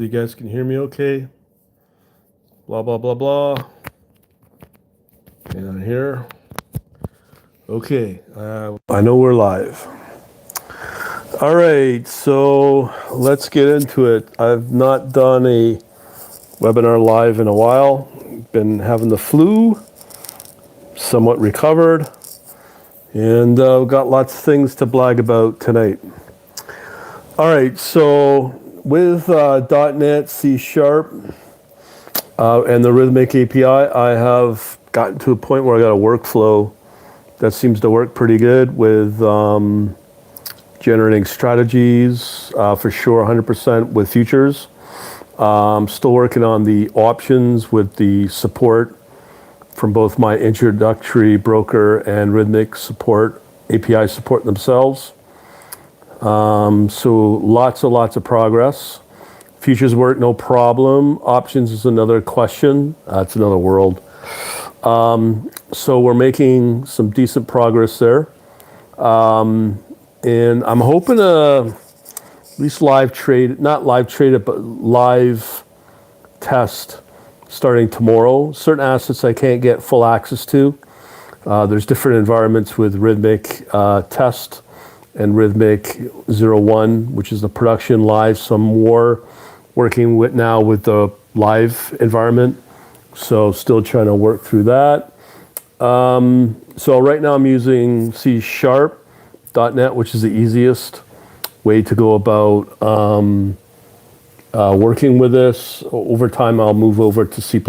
You guys can hear me okay? Blah, blah, blah, blah. And here. Okay, I know we're live. All right, so let's get into it. I've not done a webinar live in a while. Been having the flu, somewhat recovered, and we've got lots of things to blag about tonight. All right, so with .NET, C#, and the Rithmic API, I have gotten to a point where I got a workflow that seems to work pretty good with generating strategies, for sure, 100% with futures. Still working on the options with the support from both my introductory broker and Rithmic support, API support themselves. So lots of progress. Futures work, no problem. Options is another question. It's another world. So we're making some decent progress there. And I'm hoping to at least live trade, not live trade it, but live test starting tomorrow. Certain assets I can't get full access to. There's different environments with Rithmic test and Rithmic 01, which is the production live. Some more working with now with the live environment. So still trying to work through that. So right now I'm using C#, .NET, which is the easiest way to go about working with this. Over time, I'll move over to C++.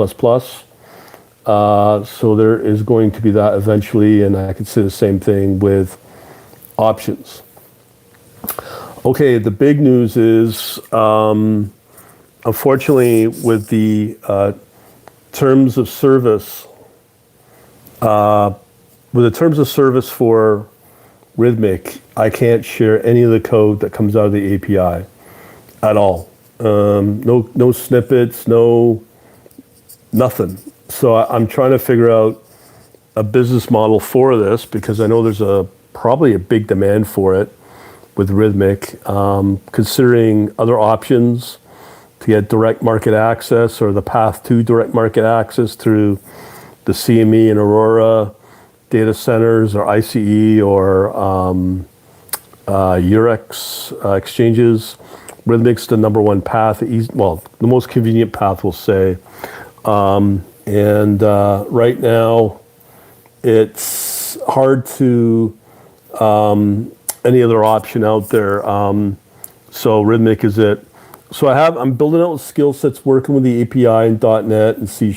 So there is going to be that eventually, and I can say the same thing with options. Okay, the big news is, unfortunately, with the terms of service, for Rithmic, I can't share any of the code that comes out of the API at all. No snippets, nothing. So I'm trying to figure out a business model for this because I know there's probably a big demand for it with Rithmic, considering other options to get direct market access or the path to direct market access through the CME and Aurora data centers or ICE or Eurex exchanges. Rithmic's the number one path, the most convenient path, we'll say. And right now, it's hard to any other option out there. So Rithmic is it. So I'm building out skill sets working with the API and .NET and C#.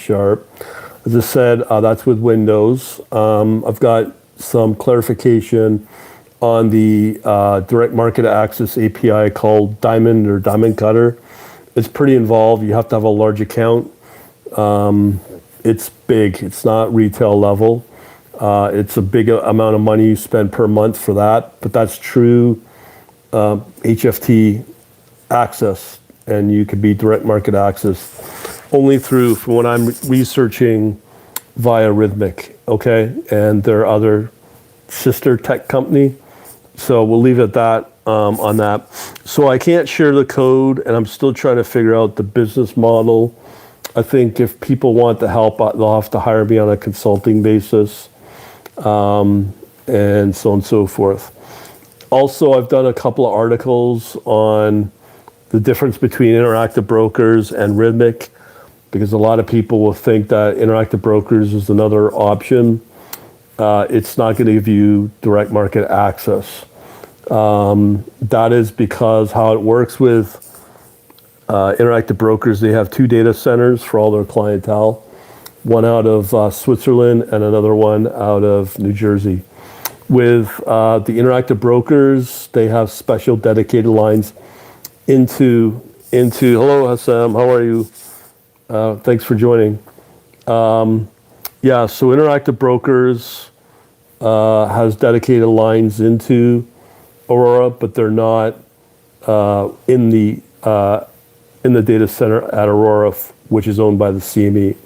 As I said, that's with Windows. I've got some clarification on the direct market access API called Diamond or Diamond Cutter. It's pretty involved. You have to have a large account. It's big. It's not retail level. It's a big amount of money you spend per month for that, but that's true HFT access, and you could be direct market access only through, from what I'm researching, via Rithmic, okay? And their other sister tech company. So we'll leave it at that on that. So I can't share the code, and I'm still trying to figure out the business model. I think if people want the help, they'll have to hire me on a consulting basis, and so on and so forth. Also, I've done a couple of articles on the difference between interactive brokers and Rithmic, because a lot of people will think that interactive brokers is another option. It's not going to give you direct market access. That is because how it works with interactive brokers, they have two data centers for all their clientele, one out of Switzerland and another one out of New Jersey. With the interactive brokers, they have special dedicated lines into hello Hassam, how are you? Thanks for joining. Yeah, so interactive brokers has dedicated lines into Aurora, but they're not in the data center at Aurora, which is owned by the CME.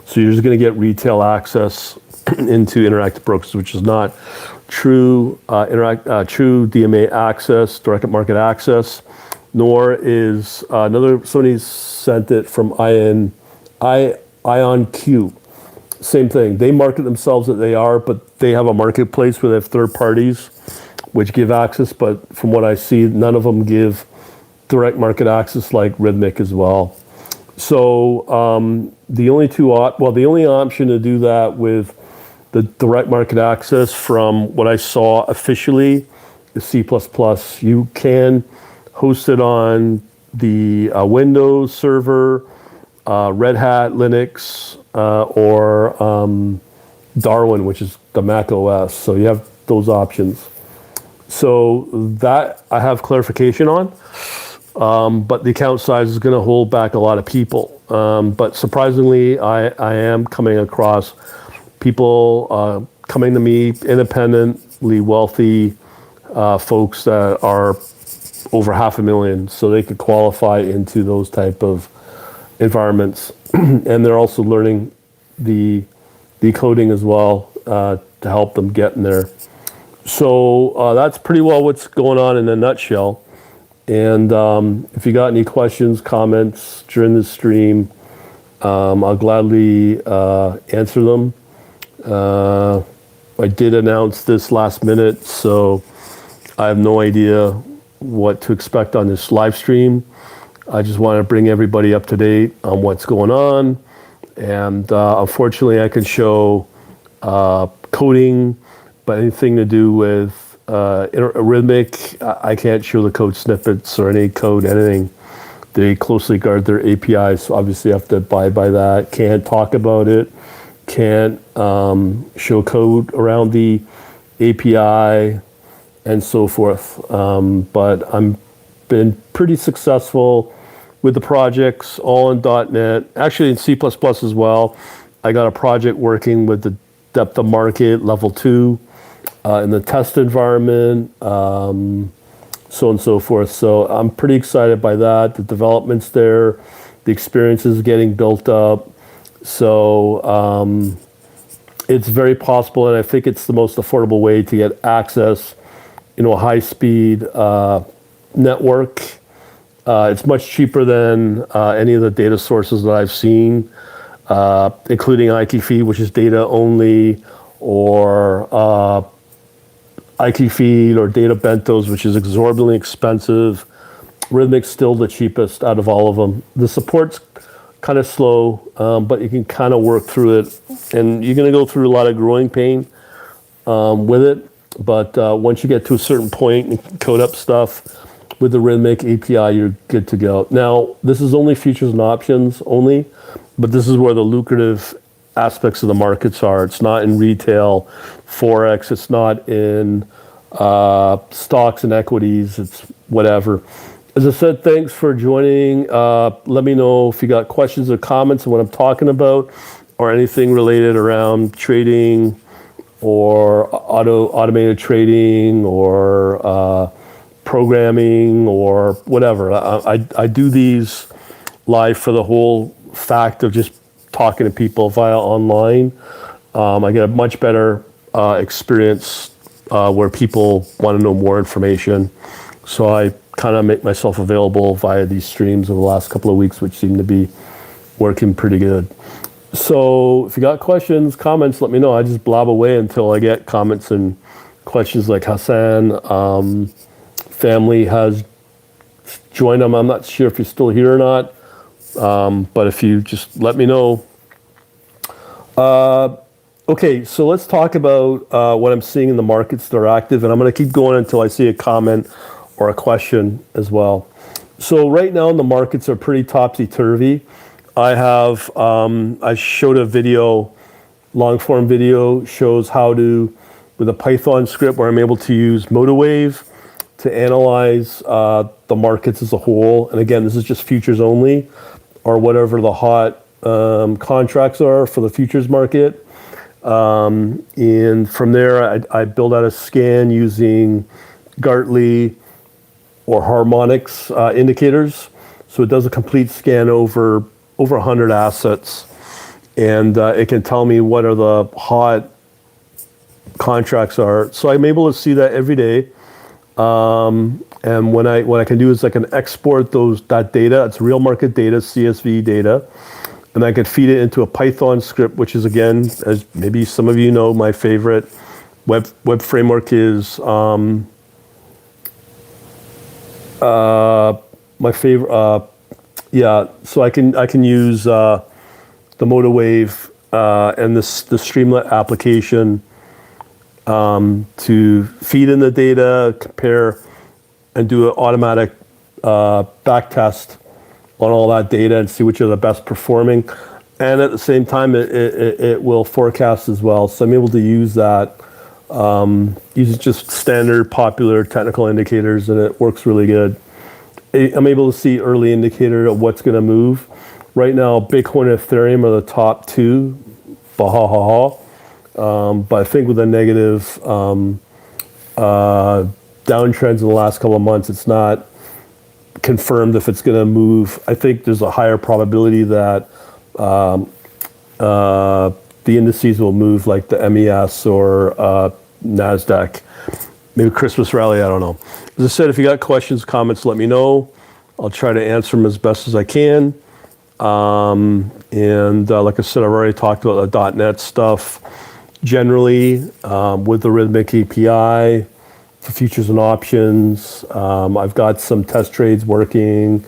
So you're just going to get retail access into interactive brokers, which is not true true DMA access, direct market access. nor is somebody sent it from IonQ. Same thing. They market themselves that they are, but they have a marketplace where they have third parties which give access. But from what I see, none of them give direct market access like Rithmic as well. So the only option to do that with the direct market access from what I saw officially is C++. You can host it on the Windows server, Red Hat, Linux, or Darwin, which is the Mac OS. So you have those options. So that I have clarification on. But the account size is going to hold back a lot of people. But surprisingly, I am coming across people coming to me, independently wealthy folks that are over $500,000, so they could qualify into those type of environments. And they're also learning the coding as well to help them get in there. So that's pretty well what's going on in a nutshell. And if you got any questions, comments during the stream, I'll gladly answer them. I did announce this last minute, so I have no idea what to expect on this live stream. I just want to bring everybody up to date on what's going on. And unfortunately, I can show coding, but anything to do with Rithmic, I can't show the code snippets or any code, anything. They closely guard their APIs, so obviously you have to abide by that. Can't talk about it. Can't show code around the API and so forth. But I'm been pretty successful with the projects, all in .NET, actually in C++ as well. I got a project working with the depth of market level 2 in the test environment, so on and so forth. So I'm pretty excited by that. The development's there, the experience is getting built up. So it's very possible, and I think it's the most affordable way to get access, a high-speed network. It's much cheaper than any of the data sources that I've seen, including IKEFeed, which is data only, or IKEFeed or Data Bentos, which is exorbitantly expensive. Rithmic's still the cheapest out of all of them. The support's kind of slow, but you can kind of work through it. And you're going to go through a lot of growing pain with it. But once you get to a certain point and code up stuff with the Rithmic API, you're good to go. Now, this is only features and options only, but this is where the lucrative aspects of the markets are. It's not in retail, Forex, it's not in stocks and equities, it's whatever. As I said, thanks for joining. Let me know if you got questions or comments on what I'm talking about, or anything related around trading or automated trading or programming or whatever. I do these live for the whole fact of just talking to people via online. I get a much better experience where people want to know more information. So I kind of make myself available via these streams over the last couple of weeks, which seem to be working pretty good. So if you got questions, comments, let me know. I just blob away until I get comments and questions like Hassan. Family has joined them. I'm not sure if you're still here or not, but if you just let me know. Okay, so let's talk about what I'm seeing in the markets that are active, and I'm going to keep going until I see a comment or a question as well. So right now the markets are pretty topsy-turvy. I have, I showed a video, long form video, shows how to, with a Python script where I'm able to use MotiveWave to analyze the markets as a whole. And again, this is just futures only, or whatever the hot contracts are for the futures market. And from there, I build out a scan using Gartley or harmonics indicators. So it does a complete scan over 100 assets, and it can tell me what are the hot contracts are. So I'm able to see that every day. And what I can do is I can export that data. It's real market data, CSV data, and I could feed it into a Python script, which is, again, as maybe some of you know, my favorite web framework is my favorite. Yeah, so I can use the MotiveWave and the Streamlit application to feed in the data, compare, and do an automatic back test on all that data and see which are the best performing. And at the same time, it will forecast as well. So I'm able to use that, use just standard popular technical indicators, and it works really good. I'm able to see early indicator of what's going to move. Right now, Bitcoin and Ethereum are the top two, but I think with the negative downtrends in the last couple of months, it's not confirmed if it's going to move. I think there's a higher probability that the indices will move, like the MES or NASDAQ. Maybe Christmas rally, I don't know. As I said, if you got questions, comments, let me know. I'll try to answer them as best as I can. Like I said, I've already talked about the .NET stuff. Generally, with the Rithmic API, for futures and options, I've got some test trades working.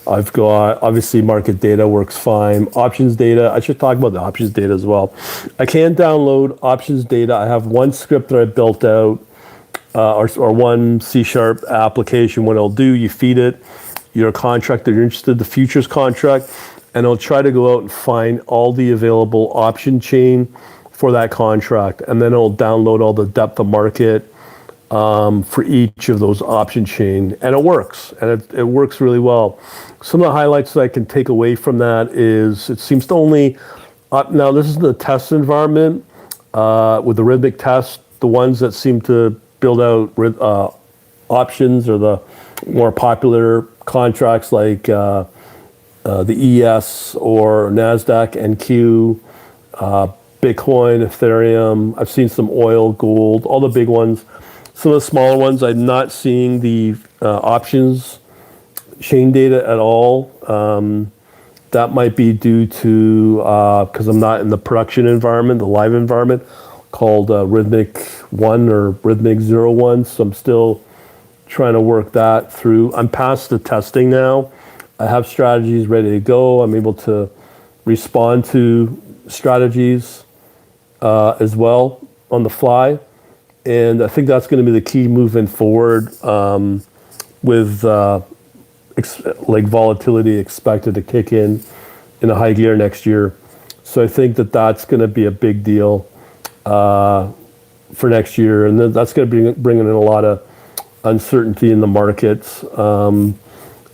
I've got, obviously, market data works fine. Options data, I should talk about the options data as well. I can download options data. I have one script that I built out, or one C# application. What it'll do, you feed it, you're a contract that you're interested in, the futures contract, and it'll try to go out and find all the available option chain for that contract. And then it'll download all the depth of market for each of those option chain. And it works, and it works really well. Some of the highlights that I can take away from that is it seems to only, now this is the test environment with the Rithmic test, the ones that seem to build out options or the more popular contracts like the ES or NASDAQ, NQ, Bitcoin, Ethereum. I've seen some oil, gold, all the big ones. Some of the smaller ones, I'm not seeing the options chain data at all. That might be due to, because I'm not in the production environment, the live environment, called Rithmic 1 or Rithmic 01, so I'm still trying to work that through. I'm past the testing now. I have strategies ready to go. I'm able to respond to strategies as well on the fly, and I think that's going to be the key moving forward with like volatility expected to kick in a high gear next year. So I think that that's going to be a big deal for next year, and that's going to bring in a lot of uncertainty in the markets.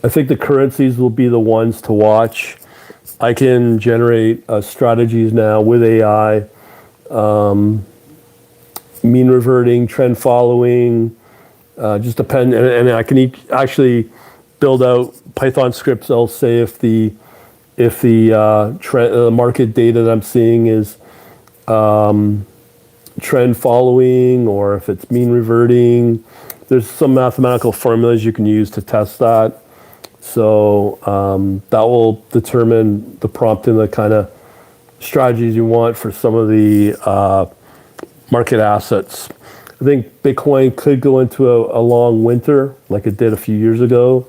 I think the currencies will be the ones to watch. I can generate strategies now with AI, mean reverting, trend following, just depend, and I can actually build out Python scripts. I'll say if the market data that I'm seeing is trend following, or if it's mean reverting. There's some mathematical formulas you can use to test that. So that will determine the prompt and the kind of strategies you want for some of the market assets. I think Bitcoin could go into a long winter like it did a few years ago.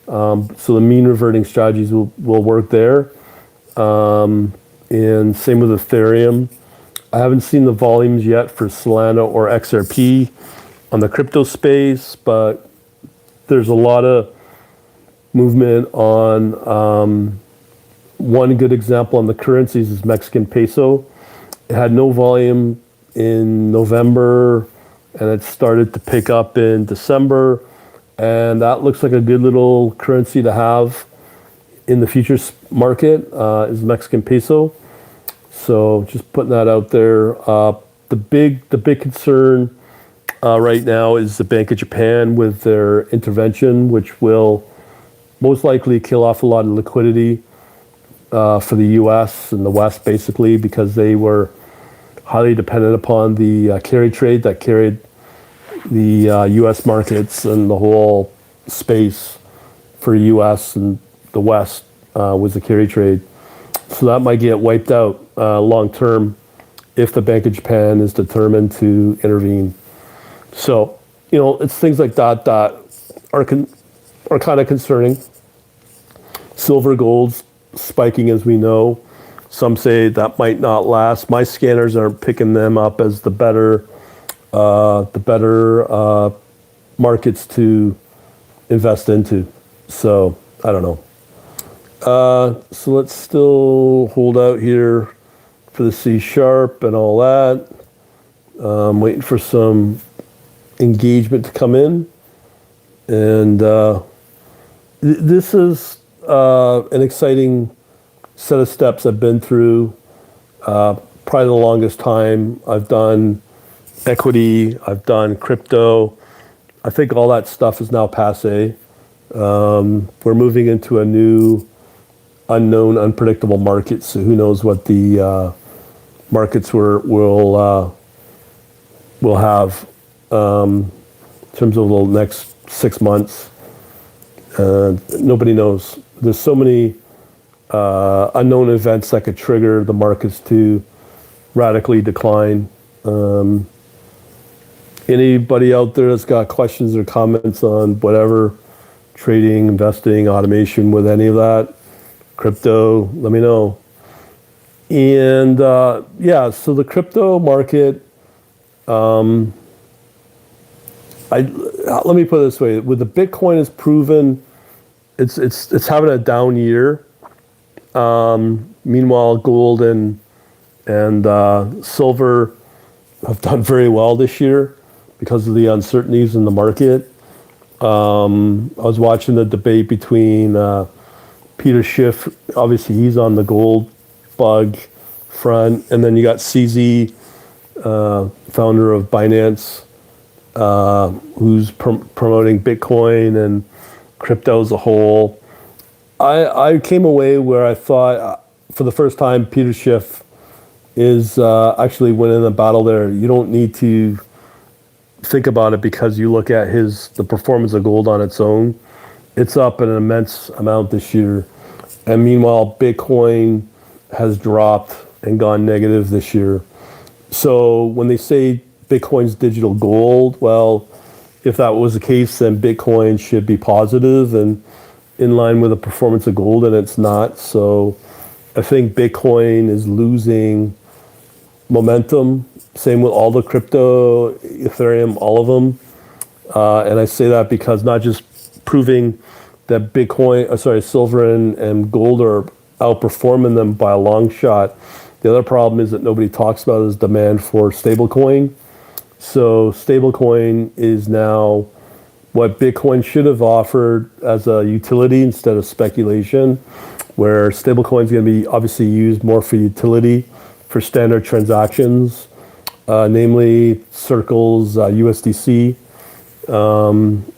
So the mean reverting strategies will work there. And same with Ethereum. I haven't seen the volumes yet for Solana or XRP on the crypto space, but there's a lot of movement on one good example on the currencies is Mexican peso. It had no volume in November, and it started to pick up in December, and that looks like a good little currency to have in the futures market is Mexican peso. So just putting that out there. The big concern right now is the Bank of Japan with their intervention, which will most likely kill off a lot of liquidity for the U.S. and the West, basically, because they were highly dependent upon the carry trade that carried the U.S. markets and the whole space for U.S. and the West with the carry trade. So that might get wiped out long term if the Bank of Japan is determined to intervene. So, it's things like that that are kind of concerning. Silver, gold's spiking, as we know. Some say that might not last. My scanners aren't picking them up as the better markets to invest into. So I don't know. So let's still hold out here for the C sharp and all that. Waiting for some engagement to come in. And this is an exciting set of steps I've been through. Probably the longest time. I've done equity, I've done crypto. I think all that stuff is now passé. We're moving into a new, unknown, unpredictable market. So who knows what the markets will have in terms of the next 6 months. Nobody knows. There's so many unknown events that could trigger the markets to radically decline. Anybody out there that's got questions or comments on whatever, trading, investing, automation with any of that, crypto, let me know. And so the crypto market, let me put it this way: with the Bitcoin has proven it's having a down year. Meanwhile, gold and silver have done very well this year because of the uncertainties in the market. I was watching the debate between Peter Schiff. Obviously, he's on the gold bug front, and then you got CZ, founder of Binance, who's promoting Bitcoin and crypto as a whole. I came away where I thought, for the first time, Peter Schiff is actually winning the battle there. You don't need to think about it because you look at the performance of gold on its own. It's up an immense amount this year. And meanwhile, Bitcoin has dropped and gone negative this year. So when they say Bitcoin's digital gold, well, if that was the case, then Bitcoin should be positive and in line with the performance of gold, and it's not. So I think Bitcoin is losing momentum. Same with all the crypto, Ethereum, all of them. And I say that because not just proving that silver and gold are outperforming them by a long shot. The other problem is that nobody talks about is demand for stablecoin. So stablecoin is now what Bitcoin should have offered as a utility instead of speculation, where stablecoin is going to be obviously used more for utility, for standard transactions, namely Circle's USDC,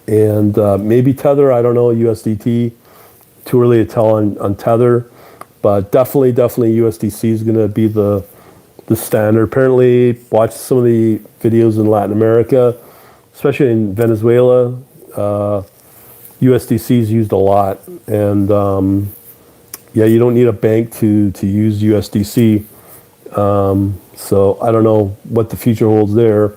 and maybe Tether, I don't know, USDT. Too early to tell on Tether, but definitely USDC is going to be the standard. Apparently, watch some of the videos in Latin America, especially in Venezuela. USDC is used a lot, and you don't need a bank to use USDC. So I don't know what the future holds there,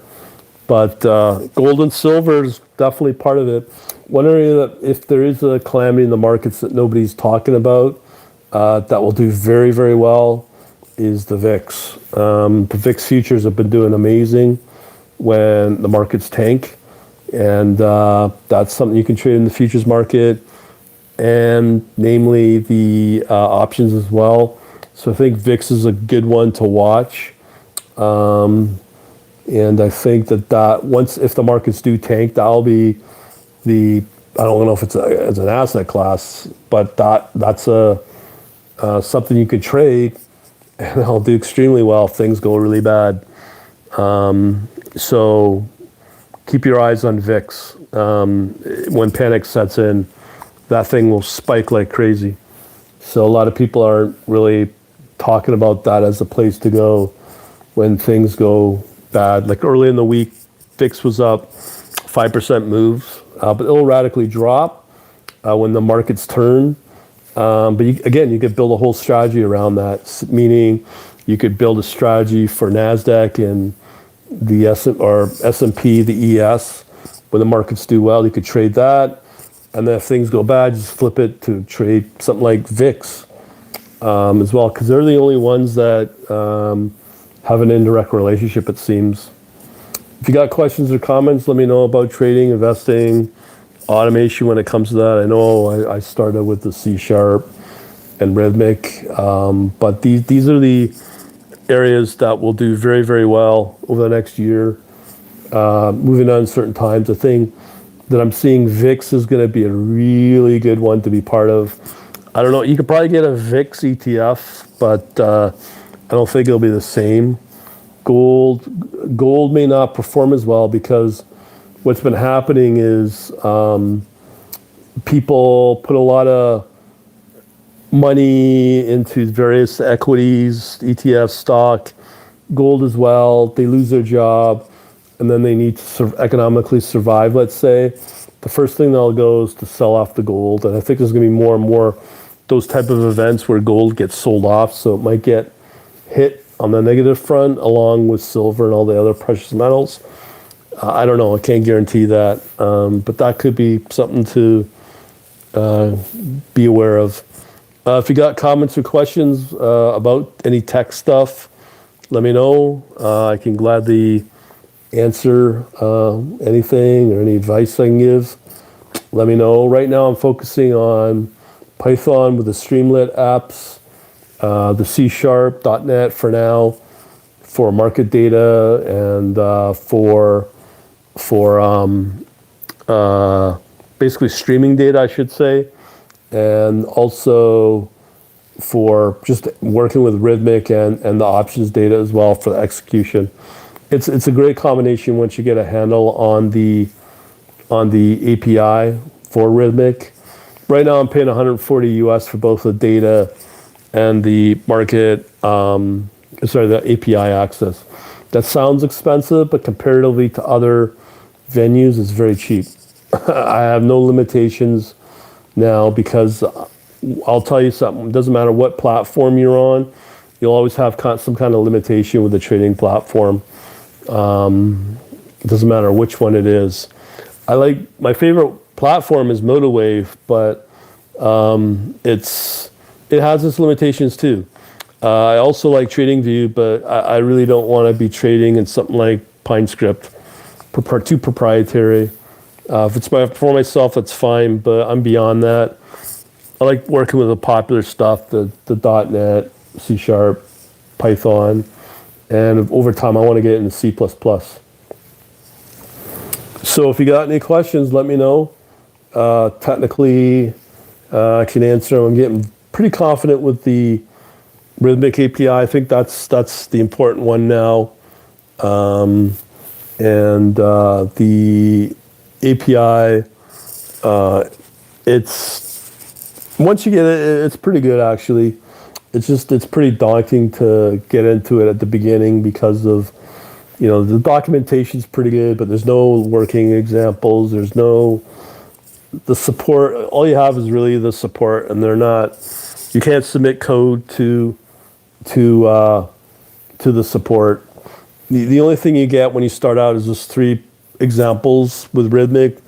but gold and silver is definitely part of it. One area that if there is a calamity in the markets that nobody's talking about that will do very, very well is the VIX. The VIX futures have been doing amazing when the markets tank, and that's something you can trade in the futures market, and namely the options as well. So I think VIX is a good one to watch, and I think that if the markets do tank, that'll be I don't know if it's an asset class, but that's something you could trade, and it'll do extremely well if things go really bad. So keep your eyes on VIX. When panic sets in, that thing will spike like crazy. So a lot of people aren't really talking about that as a place to go when things go bad. Like early in the week, VIX was up 5% moves, but it'll radically drop when the markets turn. But again, you could build a whole strategy around that, meaning you could build a strategy for NASDAQ and the S&P, the ES. When the markets do well, you could trade that. And then if things go bad, just flip it to trade something like VIX as well, because they're the only ones that have an indirect relationship, it seems. If you got questions or comments, let me know about trading, investing, automation when it comes to that. I know I started with the C# and Rithmic, but these are the areas that will do very, very well over the next year. Moving on certain times, the thing that I'm seeing, VIX is going to be a really good one to be part of. I don't know, you could probably get a VIX ETF, but I don't think it'll be the same. Gold may not perform as well because what's been happening is people put a lot of money into various equities, ETFs, stock, gold as well. They lose their job, and then they need to economically survive, let's say. The first thing they'll go is to sell off the gold, and I think there's going to be more and more those type of events where gold gets sold off, so it might get hit on the negative front along with silver and all the other precious metals. I don't know, I can't guarantee that, but that could be something to be aware of. If you got comments or questions about any tech stuff, let me know. I can gladly answer anything or any advice I can give. Let me know. Right now I'm focusing on Python with the Streamlit apps, the C# .NET for now, for market data and for basically streaming data, I should say, and also for just working with Rithmic and the options data as well for the execution. It's a great combination once you get a handle on the API for Rithmic. Right now I'm paying $140 US for both the data and the market, the API access. That sounds expensive, but comparatively to other venues, it's very cheap. I have no limitations now because I'll tell you something, it doesn't matter what platform you're on, you'll always have some kind of limitation with the trading platform. It doesn't matter which one it is. My favorite platform is MotiveWave, but it has its limitations too. I also like TradingView, but I really don't want to be trading in something like PineScript, too proprietary. If it's for myself, that's fine, but I'm beyond that. I like working with the popular stuff, the .NET, C#, Python, and over time I want to get into C++. So if you got any questions, let me know. Technically, I can answer them. I'm getting pretty confident with the Rithmic API. I think that's the important one now. The API, once you get it, it's pretty good actually. It's pretty daunting to get into it at the beginning because of, the documentation's pretty good, but there's no working examples. There's no, the support, all you have is really the support, and you can't submit code to the support. The only thing you get when you start out is just 3 examples with Rithmic.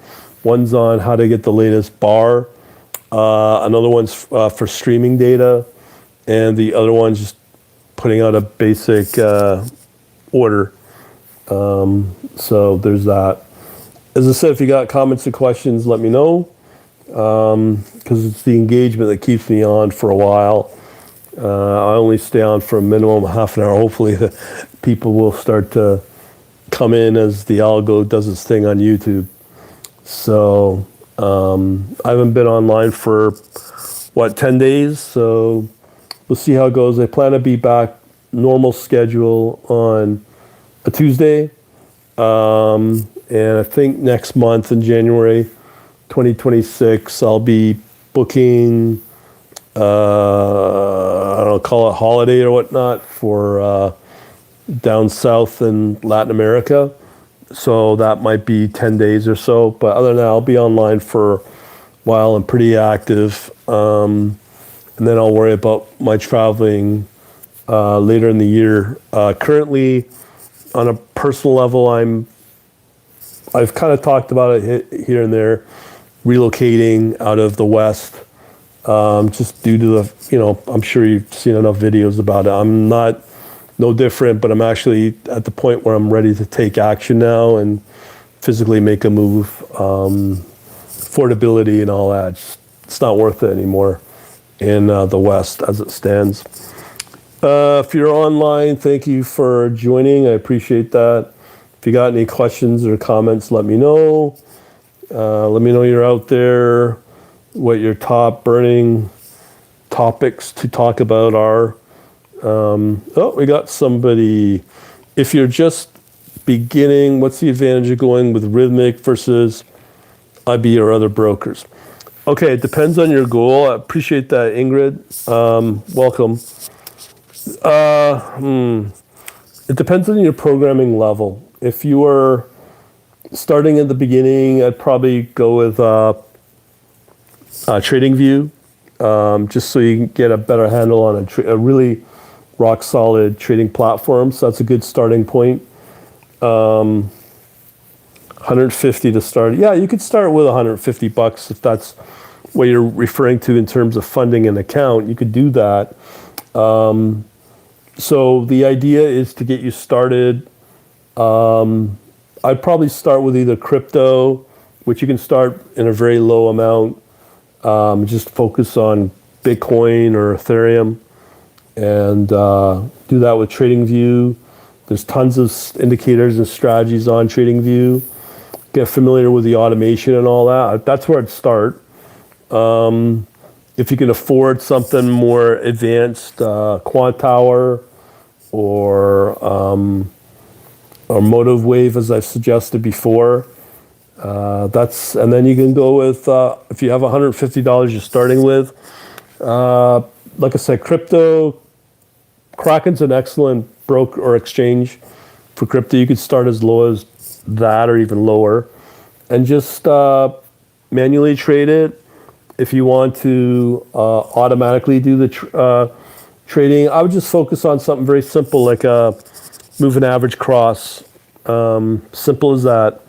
One's on how to get the latest bar. Another one's for streaming data. And the other one's just putting out a basic order. So there's that. As I said, if you got comments or questions, let me know. Because it's the engagement that keeps me on for a while. I only stay on for a minimum half an hour. Hopefully the people will start to come in as the algo does its thing on YouTube. So I haven't been online for 10 days, so we'll see how it goes. I plan to be back normal schedule on a Tuesday, and I think next month in January 2026 I'll be booking I don't know, call it holiday or whatnot for down south in Latin America. So that might be 10 days or so. But other than that, I'll be online for a while and pretty active. And then I'll worry about my traveling later in the year. Currently, on a personal level, I've kind of talked about it here and there, relocating out of the West, just due to the, I'm sure you've seen enough videos about it. I'm not no different, but I'm actually at the point where I'm ready to take action now and physically make a move. Affordability and all that, it's not worth it anymore in the West as it stands. If you're online, thank you for joining. I appreciate that. If you got any questions or comments, let me know. Let me know you're out there, what your top burning topics to talk about are. We got somebody. If you're just beginning, what's the advantage of going with Rithmic versus IB or other brokers? Okay, it depends on your goal. I appreciate that, Ingrid. Welcome. It depends on your programming level. If you are starting at the beginning, I'd probably go with TradingView, just so you can get a better handle on a really rock solid trading platform. So that's a good starting point. 150 to start. Yeah, you could start with $150 if that's what you're referring to in terms of funding an account. You could do that. So the idea is to get you started. I'd probably start with either crypto, which you can start in a very low amount. Just focus on Bitcoin or Ethereum, and do that with TradingView. There's tons of indicators and strategies on TradingView. Get familiar with the automation and all that. That's where I'd start. If you can afford something more advanced, Quant Tower or MotiveWave, as I've suggested before. And then you can go with, if you have $150 you're starting with, like I said, crypto. Kraken's an excellent broker or exchange for crypto. You could start as low as that or even lower, and just manually trade it. If you want to automatically do the trading, I would just focus on something very simple like a moving average cross. Simple as that.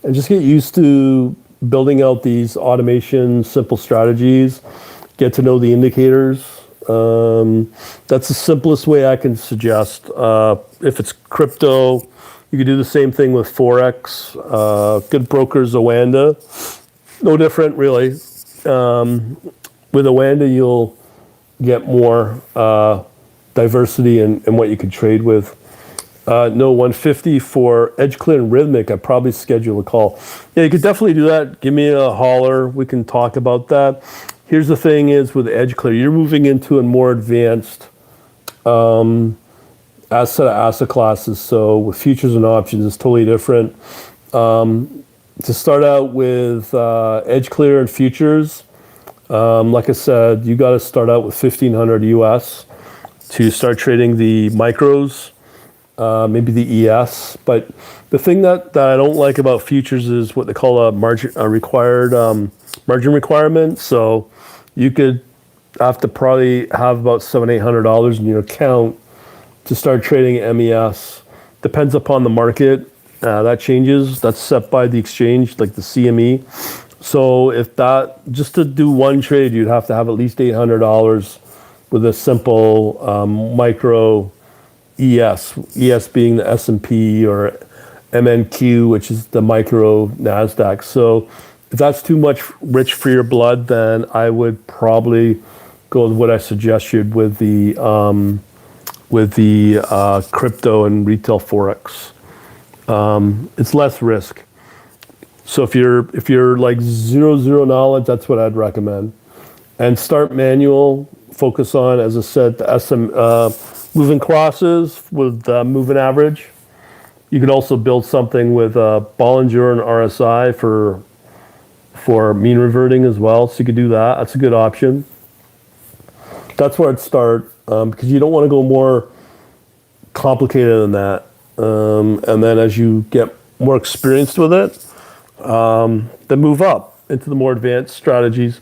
And just get used to building out these automation, simple strategies. Get to know the indicators. That's the simplest way I can suggest. If it's crypto, you can do the same thing with Forex. Good brokers, Owanda. No different, really. With Owanda, you'll get more diversity in what you can trade with. No, 150 for EdgeClear and Rithmic. I'd probably schedule a call. Yeah, you could definitely do that. Give me a holler. We can talk about that. Here's the thing is with EdgeClear, you're moving into a more advanced asset classes. So with futures and options, it's totally different. To start out with EdgeClear and futures, like I said, you got to start out with 1,500 US to start trading the micros, maybe the ES. But the thing that I don't like about futures is what they call a margin requirement. So you could have to probably have about $700-800 in your account to start trading MES. Depends upon the market. That changes. That's set by the exchange, like the CME. So if that, just to do one trade, you'd have to have at least $800 with a simple micro ES. ES being the S&P or MNQ, which is the micro NASDAQ. So if that's too much rich for your blood, then I would probably go with what I suggested with the crypto and retail Forex. It's less risk. So if you're like zero knowledge, that's what I'd recommend. And start manual. Focus on, as I said, the moving crosses with moving average. You could also build something with Bollinger and RSI for mean reverting as well. So you could do that. That's a good option. That's where I'd start, because you don't want to go more complicated than that. And then as you get more experienced with it, then move up into the more advanced strategies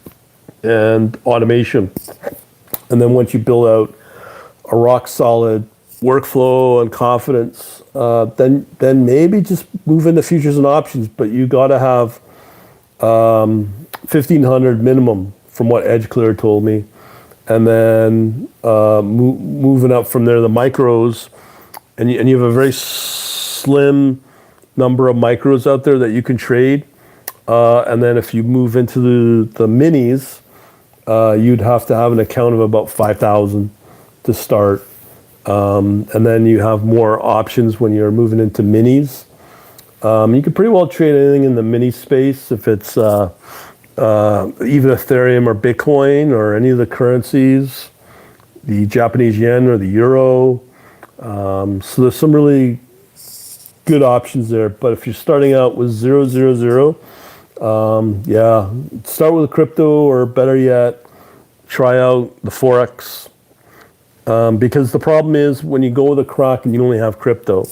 and automation. And then once you build out a rock solid workflow and confidence, then maybe just move into futures and options. But you got to have 1,500 minimum, from what EdgeClear told me, and then moving up from there, the micros, and you have a very slim number of micros out there that you can trade. And then if you move into the minis, you'd have to have an account of about 5,000 to start. And then you have more options when you're moving into minis. You can pretty well trade anything in the mini space, if it's even Ethereum or Bitcoin or any of the currencies, the Japanese yen or the euro. So there's some really good options there. But if you're starting out with 000, yeah, start with crypto, or better yet, try out the Forex. Because the problem is when you go with a Kraken, you only have crypto.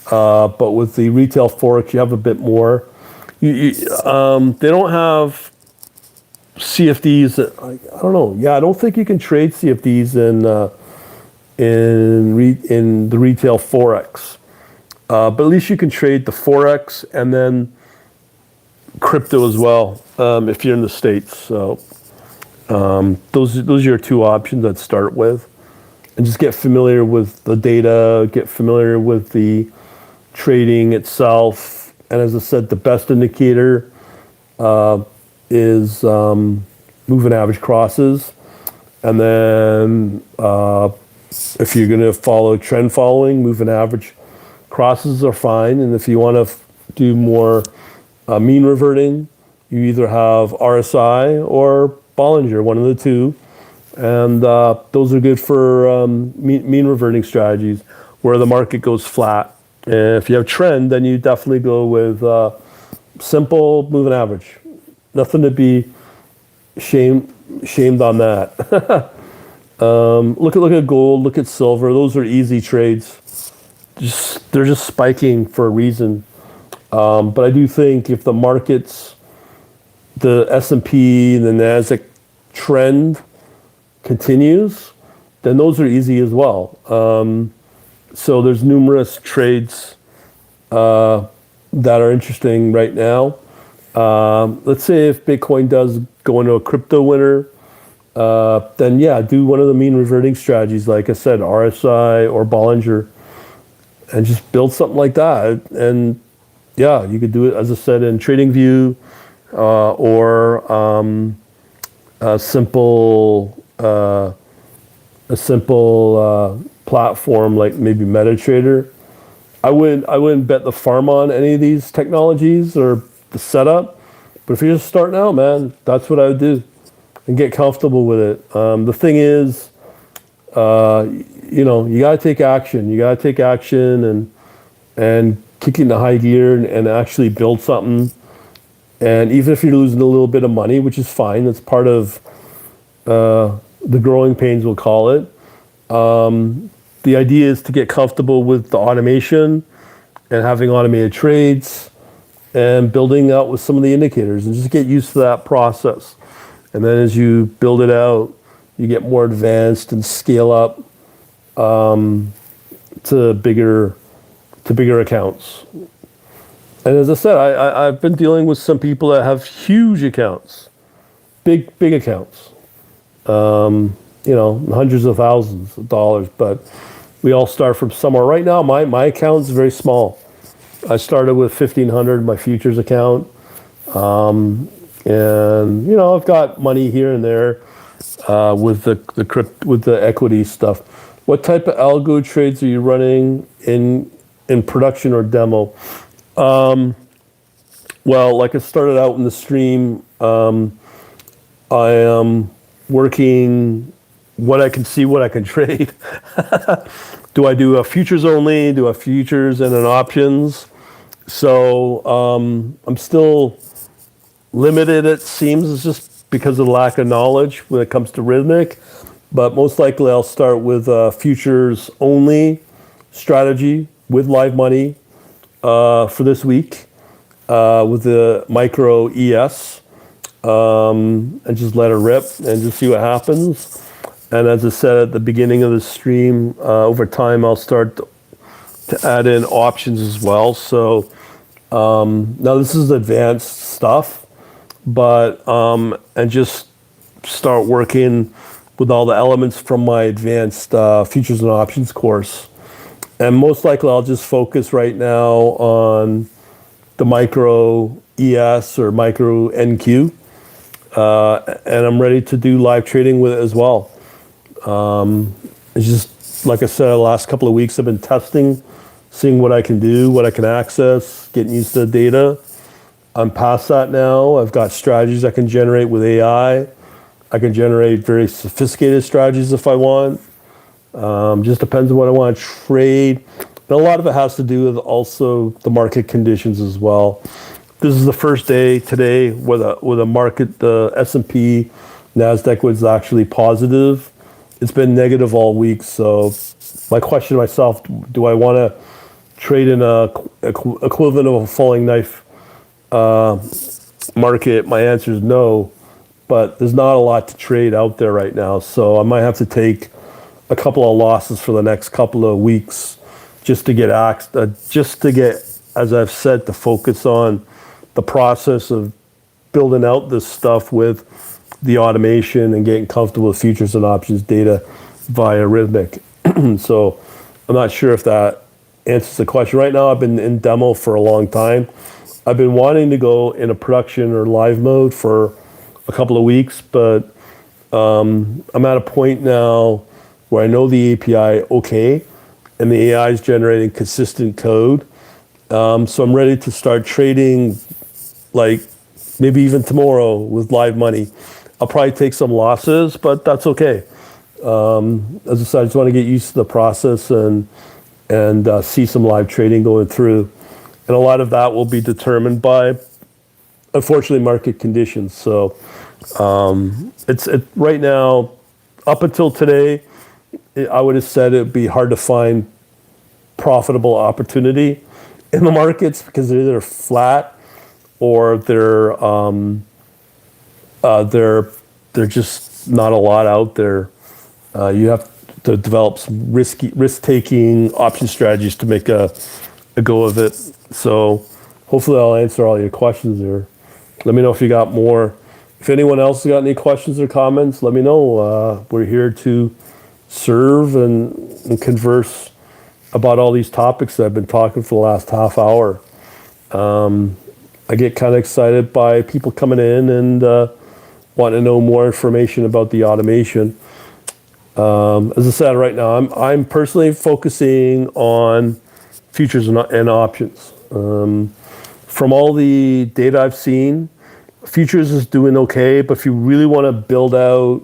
But with the retail Forex, you have a bit more. They don't have CFDs. I don't know. Yeah, I don't think you can trade CFDs in the retail Forex. But at least you can trade the Forex and then crypto as well, if you're in the States. So those are your two options I'd start with. And just get familiar with the data, get familiar with the trading itself. And as I said, the best indicator is moving average crosses. And then if you're going to follow trend following, moving average crosses are fine. And if you want to do more mean reverting, you either have RSI or Bollinger, one of the two. And those are good for mean reverting strategies where the market goes flat. And if you have trend, then you definitely go with simple moving average. Nothing to be shamed on that. Look at gold, look at silver. Those are easy trades. They're just spiking for a reason. But I do think if the markets, the S&P, the NASDAQ trend continues, then those are easy as well. So there's numerous trades that are interesting right now. Let's say if Bitcoin does go into a crypto winter, then yeah, do one of the mean reverting strategies, like I said, RSI or Bollinger, and just build something like that. And yeah, you could do it, as I said, in TradingView or a simple platform like maybe MetaTrader. I wouldn't bet the farm on any of these technologies or the setup. But if you're just starting out, man, that's what I would do and get comfortable with it. The thing is, you got to take action. You got to take action and kick it into high gear and actually build something. And even if you're losing a little bit of money, which is fine, that's part of the growing pains, we'll call it. The idea is to get comfortable with the automation and having automated trades and building out with some of the indicators and just get used to that process. And then as you build it out, you get more advanced and scale up to bigger accounts. And as I said, I've been dealing with some people that have huge accounts, big accounts. Hundreds of thousands of dollars, but we all start from somewhere. Right now, my account is very small. I started with 1,500, my futures account, and I've got money here and there with the equity stuff. What type of algo trades are you running in production or demo? Well, like I started out in the stream, I am working what I can see, what I can trade. Do I do a futures only? Do a futures and an options? So I'm still limited, it seems. It's just because of the lack of knowledge when it comes to Rithmic. But most likely I'll start with a futures only strategy with live money for this week with the micro ES, and just let it rip and just see what happens. And as I said at the beginning of the stream, over time I'll start to add in options as well. So now this is advanced stuff, but and just start working with all the elements from my advanced futures and options course. And most likely I'll just focus right now on the micro ES or micro NQ, and I'm ready to do live trading with it as well. It's just, like I said, the last couple of weeks I've been testing, seeing what I can do, what I can access, getting used to the data. I'm past that now. I've got strategies I can generate with AI. I can generate very sophisticated strategies if I want. Just depends on what I want to trade. And a lot of it has to do with also the market conditions as well. This is the first day today where the market, the S&P, NASDAQ was actually positive. It's been negative all week. So my question to myself, do I want to trade in a equivalent of a falling knife market? My answer is no, but there's not a lot to trade out there right now. So I might have to take a couple of losses for the next couple of weeks just to get, as I've said, to focus on the process of building out this stuff with the automation and getting comfortable with futures and options data via Rithmic. So I'm not sure if that answers the question. Right now I've been in demo for a long time. I've been wanting to go in a production or live mode for a couple of weeks, but I'm at a point now where I know the API okay, and the AI is generating consistent code. So I'm ready to start trading, like maybe even tomorrow with live money. I'll probably take some losses, but that's okay. As I said, I just want to get used to the process and see some live trading going through. And a lot of that will be determined by, unfortunately, market conditions. So it's right now, up until today, I would have said it'd be hard to find profitable opportunity in the markets because they're either flat or they're just not a lot out there. You have to develop some risk-taking option strategies to make a go of it. So hopefully I'll answer all your questions there. Let me know if you got more. If anyone else has got any questions or comments, let me know. We're here to serve and converse about all these topics that I've been talking for the last half hour. I get kind of excited by people coming in and wanting to know more information about the automation. As I said, right now, I'm personally focusing on futures and options. From all the data I've seen, futures is doing okay, but if you really want to build out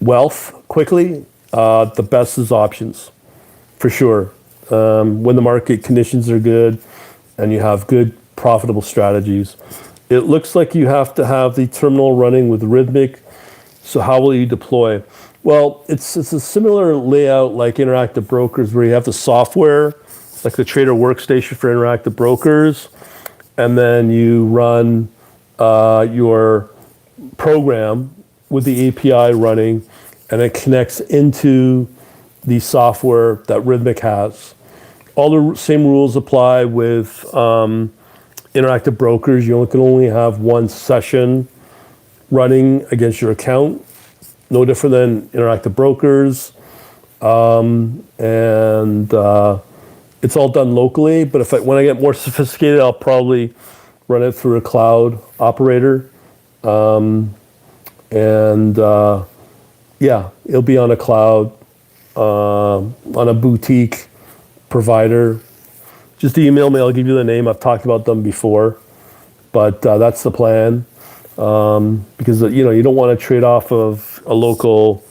wealth quickly, the best is options, for sure. When the market conditions are good and you have good profitable strategies. It looks like you have to have the terminal running with Rithmic. So how will you deploy? Well, it's a similar layout like Interactive Brokers, where you have the software, like the trader workstation for Interactive Brokers, and then you run your program with the API running, and it connects into the software that Rithmic has. All the same rules apply with Interactive Brokers. You can only have one session running against your account. No different than Interactive Brokers. It's all done locally, but when I get more sophisticated, I'll probably run it through a cloud operator. Yeah, it'll be on a cloud, on a boutique provider. Just email me, I'll give you the name. I've talked about them before, but that's the plan. Because you don't want to trade off of a local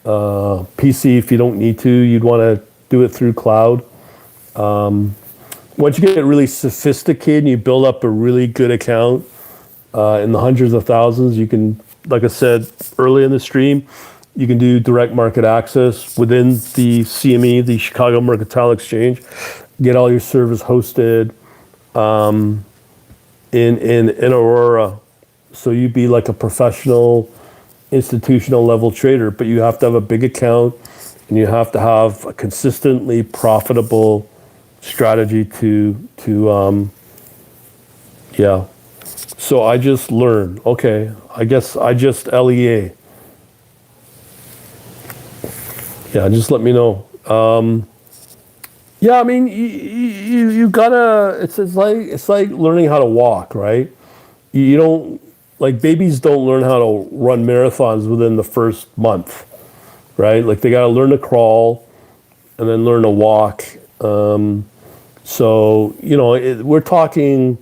PC if you don't need to. You'd want to do it through cloud. Once you get really sophisticated and you build up a really good account in the hundreds of thousands, you can, like I said early in the stream, you can do direct market access within the CME, the Chicago Mercantile Exchange, get all your servers hosted in Aurora. So you'd be like a professional, institutional level trader, but you have to have a big account and you have to have a consistently profitable strategy yeah. So I just learned, okay, I guess I just LEA. Yeah, just let me know. Yeah, I mean, you gotta. It's like learning how to walk, right? You don't like babies don't learn how to run marathons within the first month, right? Like they gotta learn to crawl and then learn to walk. So we're talking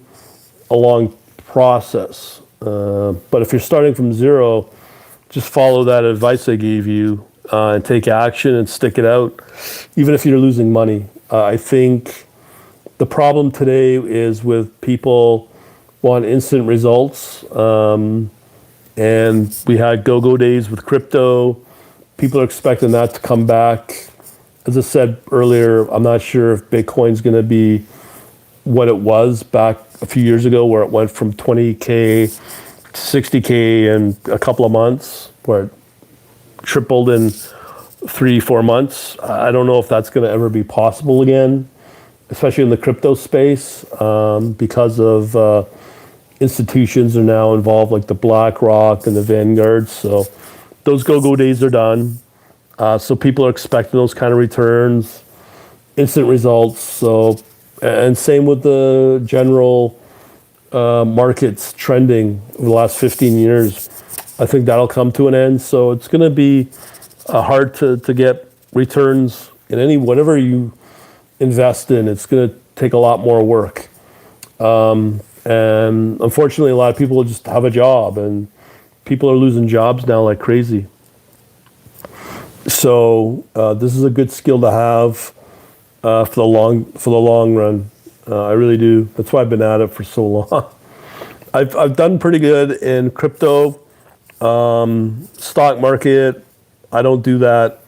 a long process. But if you're starting from zero, just follow that advice I gave you and take action and stick it out, even if you're losing money. I think the problem today is with people want instant results. And we had go-go days with crypto. People are expecting that to come back. As I said earlier, I'm not sure if Bitcoin's going to be what it was back a few years ago, where it went from 20K to 60K in a couple of months, where it tripled in 3-4 months. I don't know if that's going to ever be possible again, especially in the crypto space, because of institutions are now involved, like the BlackRock and the Vanguard. So those go-go days are done. So people are expecting those kind of returns, instant results. So, and same with the general markets trending over the last 15 years. I think that'll come to an end. So it's going to be hard to get returns in whatever you invest in. It's going to take a lot more work. And unfortunately, a lot of people just have a job, and people are losing jobs now like crazy. So this is a good skill to have for the long run. I really do. That's why I've been at it for so long. I've done pretty good in crypto, stock market. I don't do that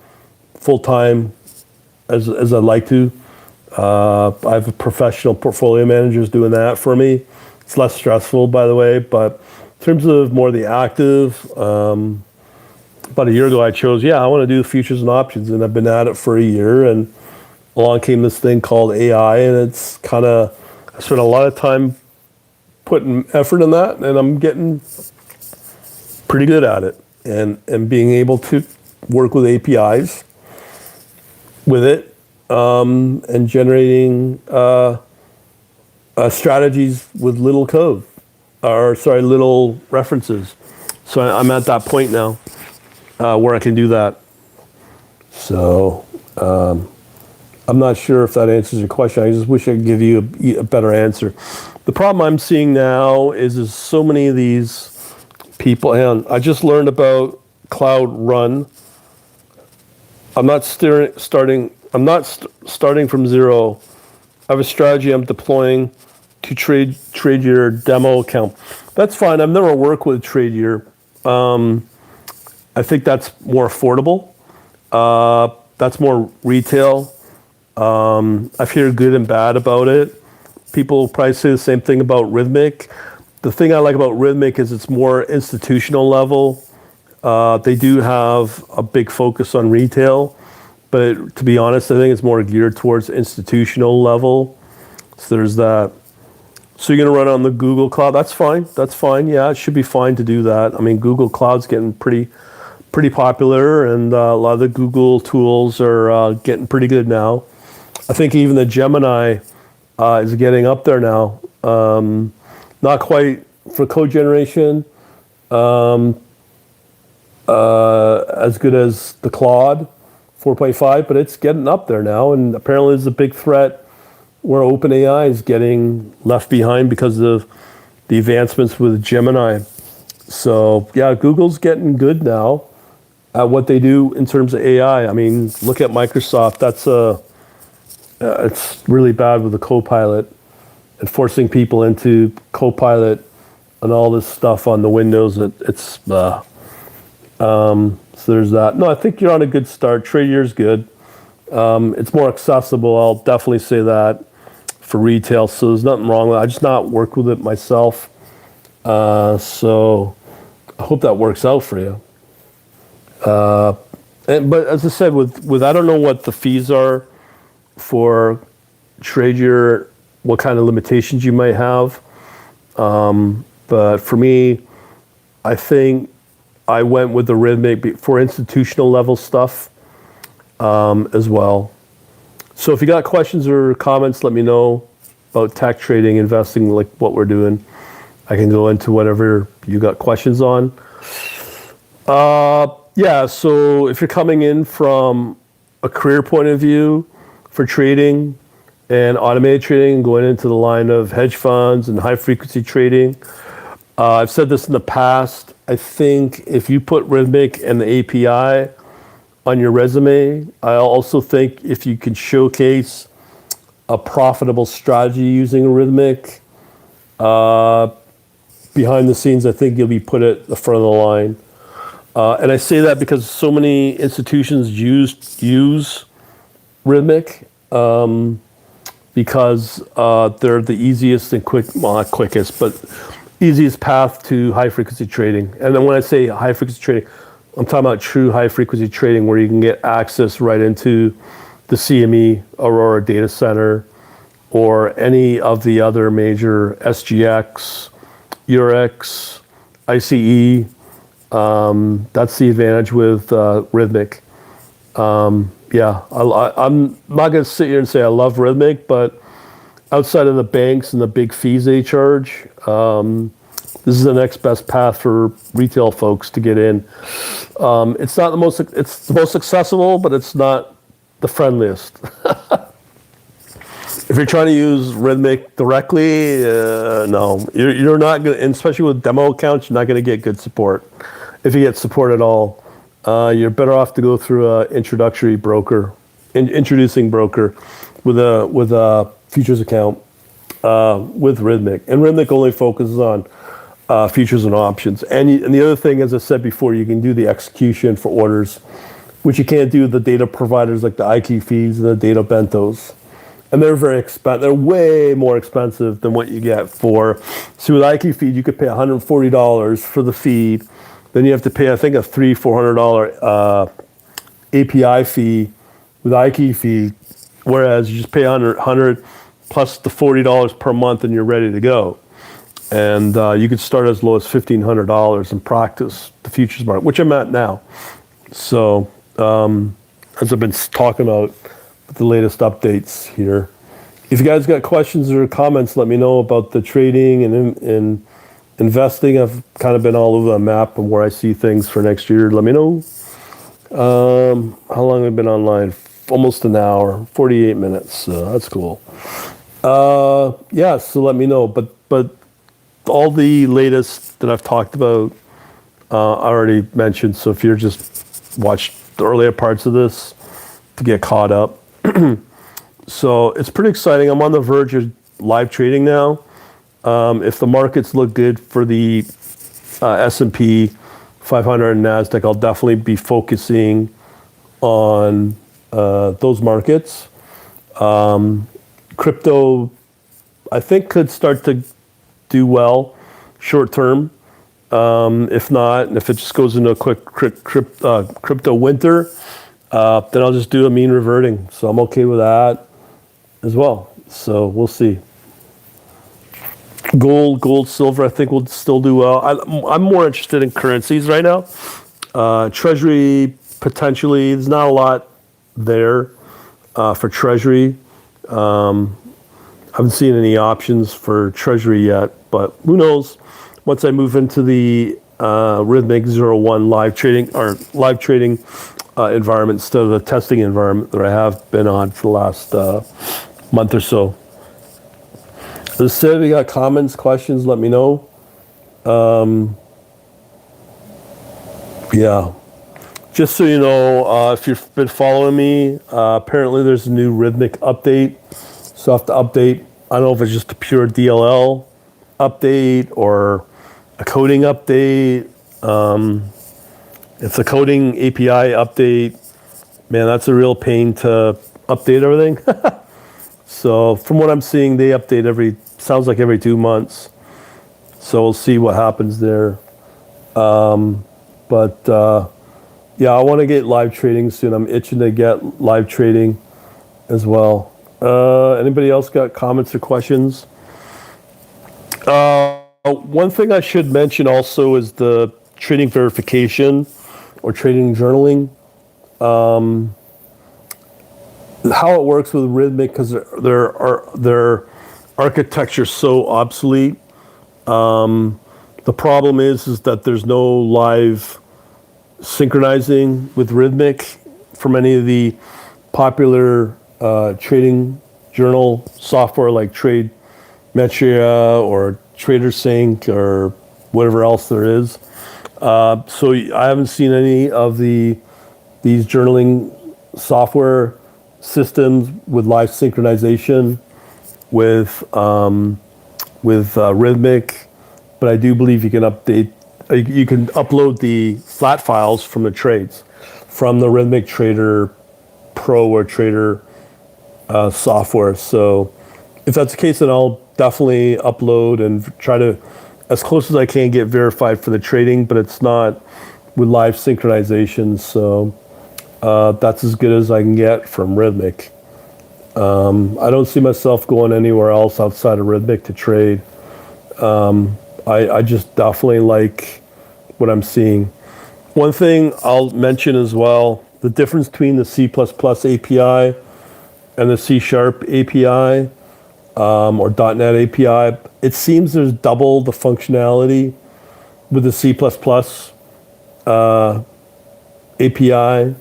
full time as I'd like to. I have a professional portfolio managers doing that for me. It's less stressful, by the way. But in terms of more the active, about a year ago I chose, I want to do futures and options, and I've been at it for a year. And along came this thing called AI, and it's kind of, I spent a lot of time putting effort in that, and I'm getting pretty good at it. And being able to work with APIs with it, and generating strategies with little code, little references. So I'm at that point now where I can do that. So I'm not sure if that answers your question. I just wish I could give you a better answer. The problem I'm seeing now is so many of these people, and I just learned about Cloud Run. I'm not starting from zero. I have a strategy I'm deploying to trade your demo account. That's fine. I've never worked with TradeYour. I think that's more affordable. That's more retail. I've heard good and bad about it. People probably say the same thing about Rithmic. The thing I like about Rithmic is it's more institutional level. They do have a big focus on retail, but to be honest, I think it's more geared towards institutional level. So there's that. So you're going to run on the Google Cloud. That's fine. Yeah, it should be fine to do that. I mean, Google Cloud's getting pretty popular, and a lot of the Google tools are getting pretty good now. I think even the Gemini is getting up there now. Not quite for code generation as good as the Claude 4.5, but it's getting up there now. And apparently there's a big threat where OpenAI is getting left behind because of the advancements with Gemini. So yeah, Google's getting good now at what they do in terms of AI. I mean, look at Microsoft. It's really bad with the Copilot and forcing people into Copilot and all this stuff on the Windows. So there's that. No, I think you're on a good start. TradeYour's good. It's more accessible. I'll definitely say that for retail. So there's nothing wrong with it. I just not work with it myself. So I hope that works out for you. But as I said, with I don't know what the fees are for TradeYour, what kind of limitations you might have. But for me, I think I went with the Rithmic for institutional level stuff as well. So if you got questions or comments, let me know about tech trading, investing, like what we're doing. I can go into whatever you got questions on. Yeah, so if you're coming in from a career point of view for trading and automated trading, going into the line of hedge funds and high frequency trading, I've said this in the past. I think if you put Rithmic and the API on your resume, I also think if you can showcase a profitable strategy using Rithmic, behind the scenes, I think you'll be put at the front of the line. And I say that because so many institutions use Rithmic because they're the easiest and not quickest, but easiest path to high frequency trading. And then when I say high frequency trading, I'm talking about true high frequency trading where you can get access right into the CME, Aurora data center, or any of the other major SGX, Eurex, ICE. That's the advantage with Rithmic. Yeah, I'm not going to sit here and say I love Rithmic, but outside of the banks and the big fees they charge, this is the next best path for retail folks to get in. It's not the most, it's the most accessible, but it's not the friendliest. If you're trying to use Rithmic directly, no, you're not going to, especially with demo accounts, you're not going to get good support. If you get support at all, you're better off to go through an introducing broker with a futures account with Rithmic. And Rithmic only focuses on futures and options. And the other thing, as I said before, you can do the execution for orders, which you can't do with the data providers like the IQ feeds and the data bentos. And they're very expensive. They're way more expensive than what you get for. So with IQ feed, you could pay $140 for the feed. Then you have to pay, I think, a $300-$400 API fee with IQ feed. Whereas you just pay $100 plus the $40 per month, and you're ready to go. And you could start as low as $1,500 and practice the futures market, which I'm at now. So as I've been talking about the latest updates here. If you guys got questions or comments, let me know about the trading and investing. I've kind of been all over the map and where I see things for next year. Let me know. How long have I been online? Almost an hour, 48 minutes. So that's cool. Yeah, so let me know. But all the latest that I've talked about, I already mentioned. So if you're just watched the earlier parts of this to get caught up. So it's pretty exciting. I'm on the verge of live trading now. If the markets look good for the S&P 500 and NASDAQ, I'll definitely be focusing on those markets. Crypto, I think, could start to do well short term. If not, and if it just goes into a quick crypto winter, then I'll just do a mean reverting. So I'm okay with that as well. So we'll see. Gold, silver, I think will still do well. I'm more interested in currencies right now. Treasury, potentially, there's not a lot there for Treasury. I haven't seen any options for Treasury yet, but who knows? Once I move into the Rithmic 01 live trading environment instead of the testing environment that I have been on for the last month or so. As I said, if you got comments, questions, let me know. Yeah. Just so you know, if you've been following me, apparently there's a new Rithmic update. Soft update. I don't know if it's just a pure DLL update or a coding update. If the coding API update, Man, that's a real pain to update everything. So from what I'm seeing, they update sounds like every 2 months. So we'll see what happens there. But yeah, I want to get live trading soon. I'm itching to get live trading as well. Anybody else got comments or questions? One thing I should mention also is the trading verification or trading journaling. How it works with Rithmic, because their architecture is so obsolete. The problem is that there's no live synchronizing with Rithmic from any of the popular trading journal software like TradeMetria or TraderSync or whatever else there is. So I haven't seen any of these journaling software systems with live synchronization with Rithmic, but I do believe you can upload the flat files from the trades from the Rithmic Trader Pro or Trader software. So if that's the case, then I'll definitely upload and try to, as close as I can, get verified for the trading, but it's not with live synchronization. So that's as good as I can get from Rithmic. I don't see myself going anywhere else outside of Rithmic to trade. I just definitely like what I'm seeing. One thing I'll mention as well, the difference between the C++ API and the C# API or .NET API, it seems there's double the functionality with the C++ API.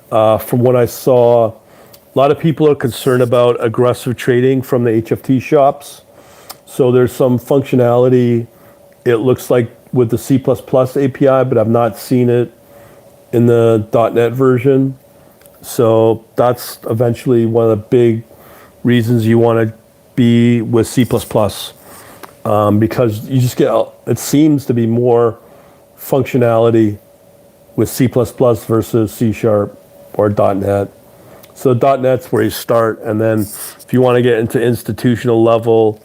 From what I saw, a lot of people are concerned about aggressive trading from the HFT shops. So there's some functionality, it looks like, with the C++ API, but I've not seen it in the .NET version. So that's eventually one of the big reasons you want to be with C++, because you just get, it seems to be more functionality with C++ versus C# or .NET. So .NET's where you start, and then if you want to get into institutional level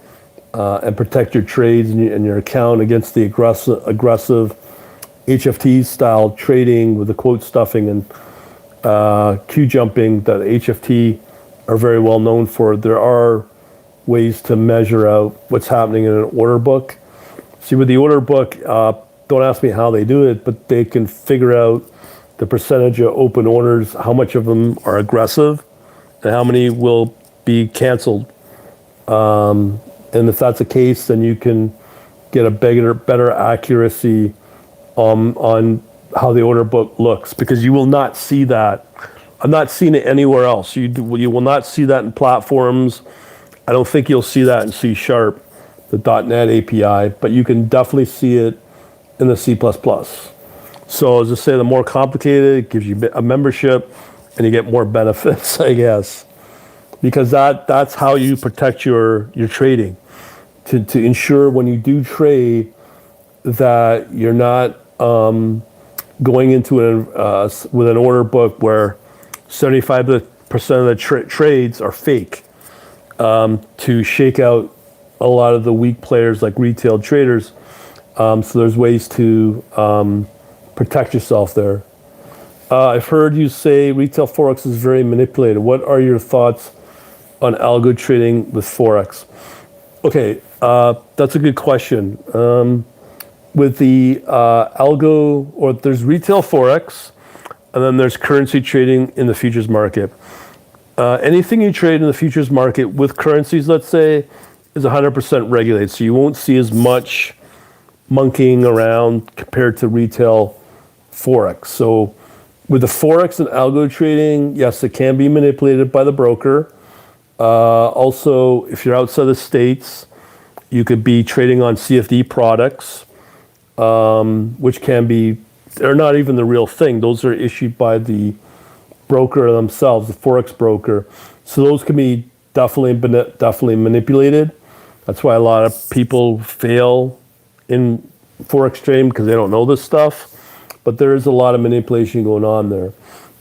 and protect your trades and your account against the aggressive HFT style trading with the quote stuffing and Q jumping that HFT are very well known for, there are ways to measure out what's happening in an order book. See, with the order book, don't ask me how they do it, but they can figure out the percentage of open orders, how much of them are aggressive, and how many will be canceled. And if that's the case, then you can get a better accuracy on how the order book looks, because you will not see that. I've not seen it anywhere else. You will not see that in platforms. I don't think you'll see that in C#, the .NET API, but you can definitely see it in the C++. So as I say, the more complicated, it gives you a membership and you get more benefits, I guess. Because that's how you protect your trading. To ensure when you do trade that you're not going into with an order book where 75% of the trades are fake, to shake out a lot of the weak players like retail traders. So there's ways to protect yourself there. I've heard you say retail Forex is very manipulated. What are your thoughts on algo trading with Forex? Okay, that's a good question. With the algo, or there's retail Forex, and then there's currency trading in the futures market. Anything you trade in the futures market with currencies, let's say, is 100% regulated. So you won't see as much monkeying around compared to retail Forex. So with the Forex and algo trading, yes, it can be manipulated by the broker. Also, if you're outside the States, you could be trading on CFD products, which they're not even the real thing. Those are issued by the broker themselves, the Forex broker. So those can be definitely manipulated. That's why a lot of people fail in Forex trading, because they don't know this stuff. But there is a lot of manipulation going on there.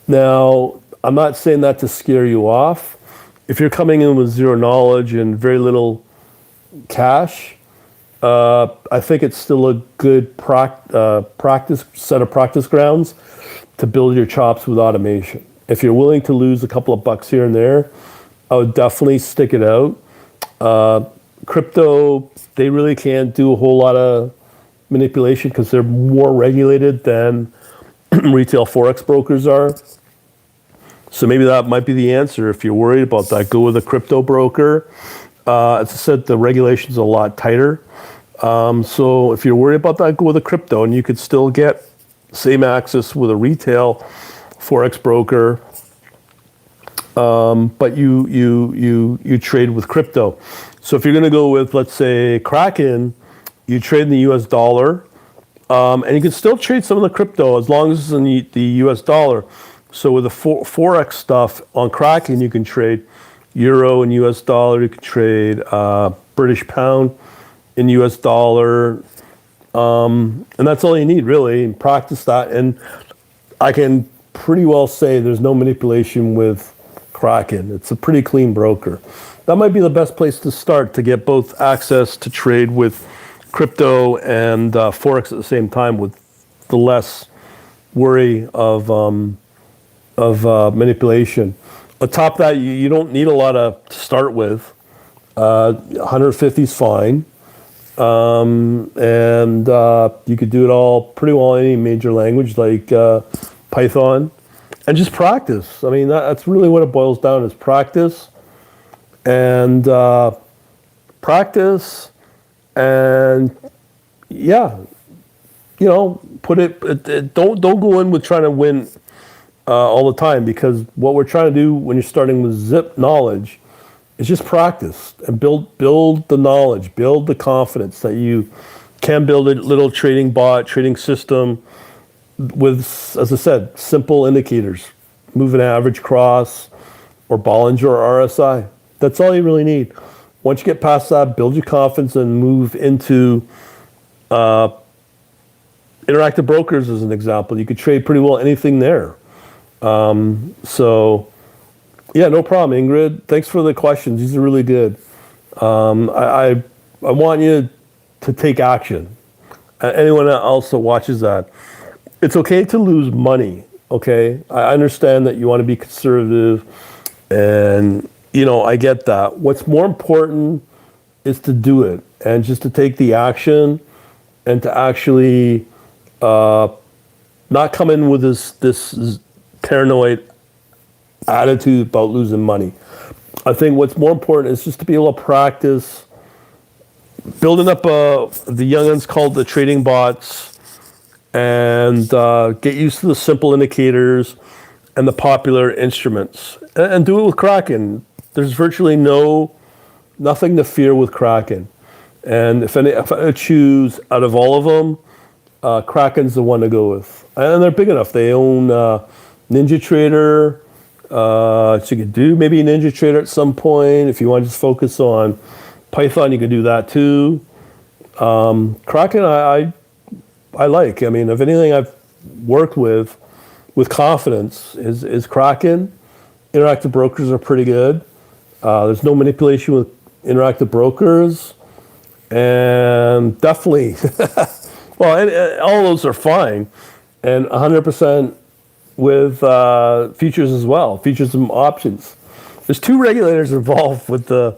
Now, I'm not saying that to scare you off. If you're coming in with zero knowledge and very little cash, I think it's still a good practice set of practice grounds to build your chops with automation. If you're willing to lose a couple of bucks here and there, I would definitely stick it out. Crypto, they really can't do a whole lot of manipulation because they're more regulated than retail forex brokers are. So maybe that might be the answer. If you're worried about that, go with a crypto broker. As I said, the regulation's a lot tighter. So if you're worried about that, go with a crypto, and you could still get same access with a retail forex broker. But you trade with crypto. So if you're going to go with, let's say, Kraken, you trade in the US dollar, and you can still trade some of the crypto as long as it's in the US dollar. So with the forex stuff on Kraken, you can trade euro in US dollar, you can trade British pound in US dollar, and that's all you need really, and practice that. And I can pretty well say there's no manipulation with Kraken. It's a pretty clean broker. That might be the best place to start to get both access to trade with crypto and forex at the same time, with the less worry of manipulation. On top of that, you don't need a lot to start with. 150 is fine, and you could do it all pretty well in any major language like Python, and just practice. I mean, that's really what it boils down to, is practice, and yeah, put it. Don't go in with trying to win all the time, because what we're trying to do when you're starting with zip knowledge is just practice and build the knowledge, build the confidence that you can build a little trading bot, trading system with, as I said, simple indicators, moving average, cross, or Bollinger or RSI. That's all you really need. Once you get past that, build your confidence and move into interactive brokers as an example. You could trade pretty well anything there. So, yeah, no problem, Ingrid. Thanks for the questions. These are really good. I want you to take action. Anyone else that watches that, it's okay to lose money. Okay, I understand that you want to be conservative, and I get that. What's more important is to do it, and just to take the action, and to actually not come in with this paranoid attitude about losing money. I think what's more important is just to be able to practice building up the youngins called the trading bots, and get used to the simple indicators and the popular instruments, and do it with Kraken. There's virtually nothing to fear with Kraken. And if I choose out of all of them, Kraken's the one to go with. And they're big enough. They own NinjaTrader. So you could do maybe NinjaTrader at some point. If you want to just focus on Python, you can do that too. Kraken, I like. I mean, if anything I've worked with confidence is Kraken. Interactive brokers are pretty good. There's no manipulation with interactive brokers. And definitely, well, all those are fine. And 100% with futures as well, futures and options. There's two regulators involved with the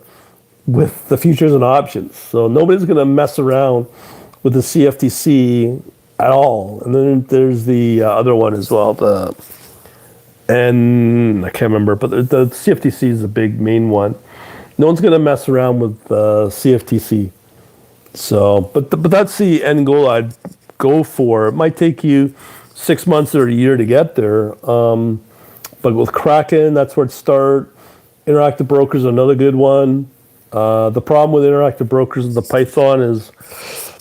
futures and options. So nobody's going to mess around with the CFTC at all. And then there's the other one as well, and I can't remember, but the CFTC is the big main one. No one's going to mess around with CFTC. So, but that's the end goal I'd go for. It might take you 6 months or a year to get there. But with Kraken, that's where it starts. Interactive brokers are another good one. The problem with interactive brokers is the Python is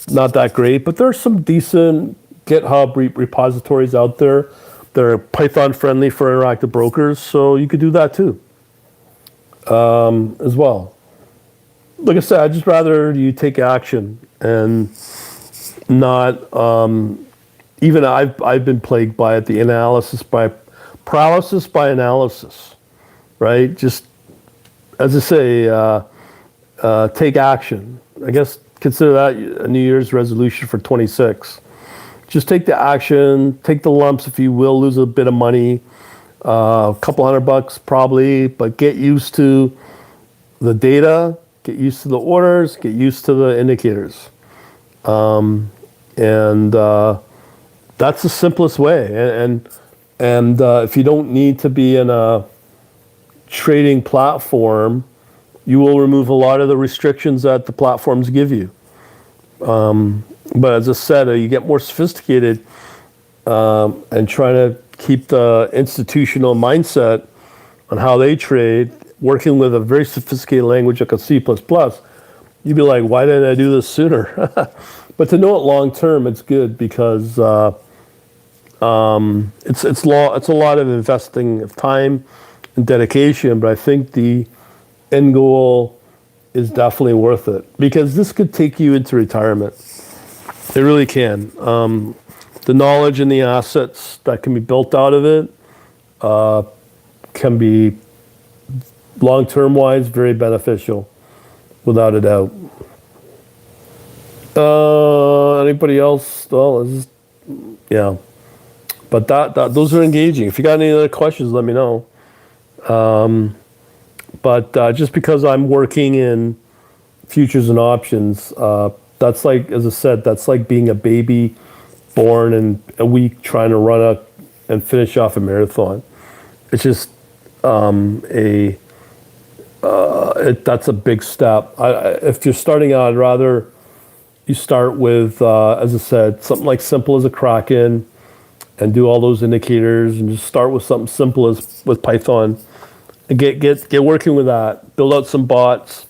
not that great, but there's some decent GitHub repositories out there. They're Python friendly for interactive brokers, so you could do that too, as well. Like I said, I'd just rather you take action and not. Even I've been plagued by it. The analysis by paralysis by analysis, right? Just, as I say, take action. I guess consider that a New Year's resolution for 26. Just take the action, take the lumps if you will lose a bit of money, a couple $100 probably, but get used to the data, get used to the orders, get used to the indicators. That's the simplest way. And if you don't need to be in a trading platform, you will remove a lot of the restrictions that the platforms give you. But as I said, you get more sophisticated and trying to keep the institutional mindset on how they trade, working with a very sophisticated language like a C++, you'd be like, why didn't I do this sooner? But to know it long term, it's good because it's a lot of investing of time and dedication. But I think the end goal is definitely worth it because this could take you into retirement. It really can. The knowledge and the assets that can be built out of it can be long-term wise very beneficial, without a doubt. Anybody else? Well, yeah. But those are engaging. If you got any other questions, let me know. But just because I'm working in futures and options, that's like, as I said, that's like being a baby born in a week trying to run and finish off a marathon. It's just that's a big step. If you're starting out, I'd rather you start with, as I said, something like simple as a Kraken and do all those indicators and just start with something simple as with Python and get working with that. Build out some bots,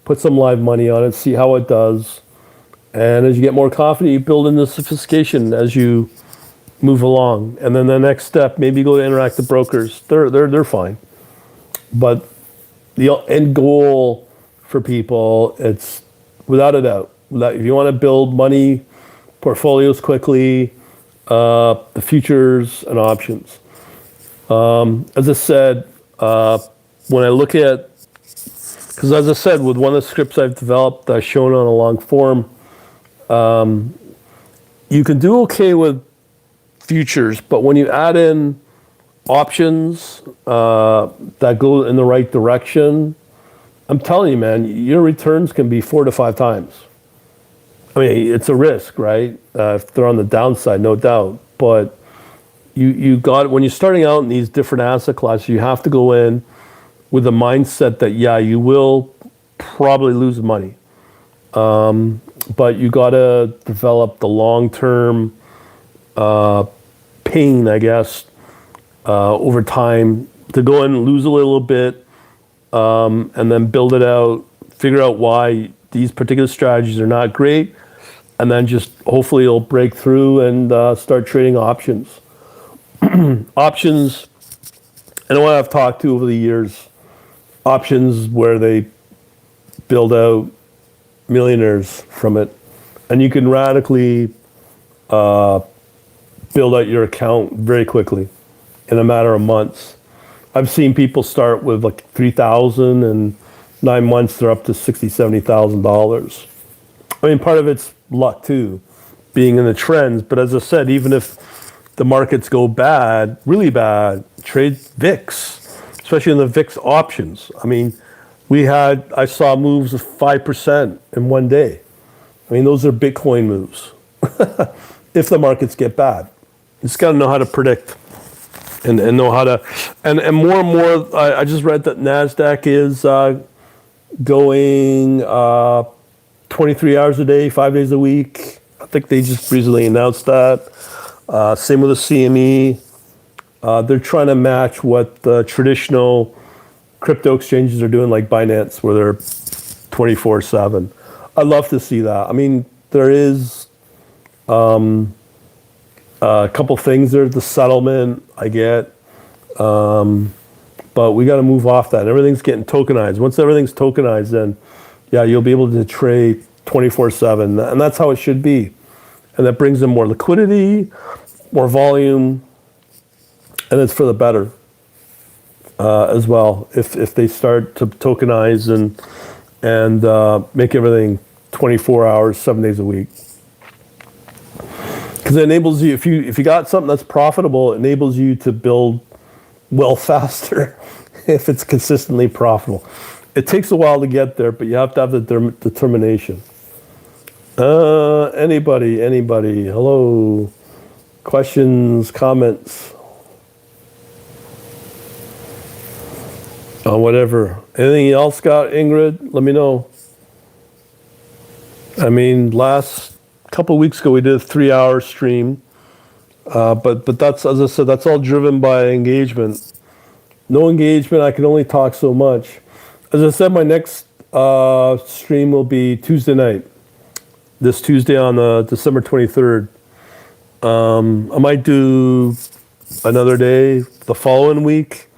put some live money on it, see how it does. And as you get more confident, you build in the sophistication as you move along. And then the next step, maybe go to interactive brokers. They're fine. But the end goal for people, it's without a doubt, if you want to build money portfolios quickly, the futures and options. As I said, when I look at, because as I said, with one of the scripts I've developed, shown on a long form, you can do okay with futures, but when you add in options that go in the right direction, I'm telling you, man, your returns can be 4 to 5 times. I mean, it's a risk, right? If they're on the downside, no doubt. But you got, when you're starting out in these different asset classes, you have to go in with a mindset that, yeah, you will probably lose money. But you got to develop the long-term pain, I guess, over time to go in and lose a little bit and then build it out, figure out why these particular strategies are not great, and then just hopefully it'll break through and start trading options. Options, and what I've talked to over the years, options where they build out millionaires from it, and you can radically build out your account very quickly in a matter of months. I've seen people start with like $3,000 and 9 months they're up to $60,000, $70,000. I mean, part of it's luck too, being in the trends. But as I said, even if the markets go bad, really bad, trade VIX, especially in the VIX options. I mean, I saw moves of 5% in one day. I mean, those are Bitcoin moves. If the markets get bad, you just got to know how to predict and know how to, and more and more, I just read that NASDAQ is going 23 hours a day, 5 days a week. I think they just recently announced that. Same with the CME. They're trying to match what the traditional crypto exchanges are doing, like Binance, where they're 24/7. I'd love to see that. I mean, there is a couple things there. The settlement, I get. But we got to move off that. Everything's getting tokenized. Once everything's tokenized, then, yeah, you'll be able to trade 24/7. And that's how it should be. And that brings in more liquidity, more volume, and it's for the better as well. If they start to tokenize and make everything 24 hours, 7 days a week, because it enables you, if you got something that's profitable, it enables you to build wealth faster if it's consistently profitable. It takes a while to get there, but you have to have the determination. Anybody? Hello? Questions, comments? Whatever. Anything else, Scott, Ingrid? Let me know. I mean, last couple of weeks ago, we did a 3-hour stream. But that's, as I said, that's all driven by engagement. No engagement, I can only talk so much. As I said, my next stream will be Tuesday night. This Tuesday on December 23rd. I might do another day the following week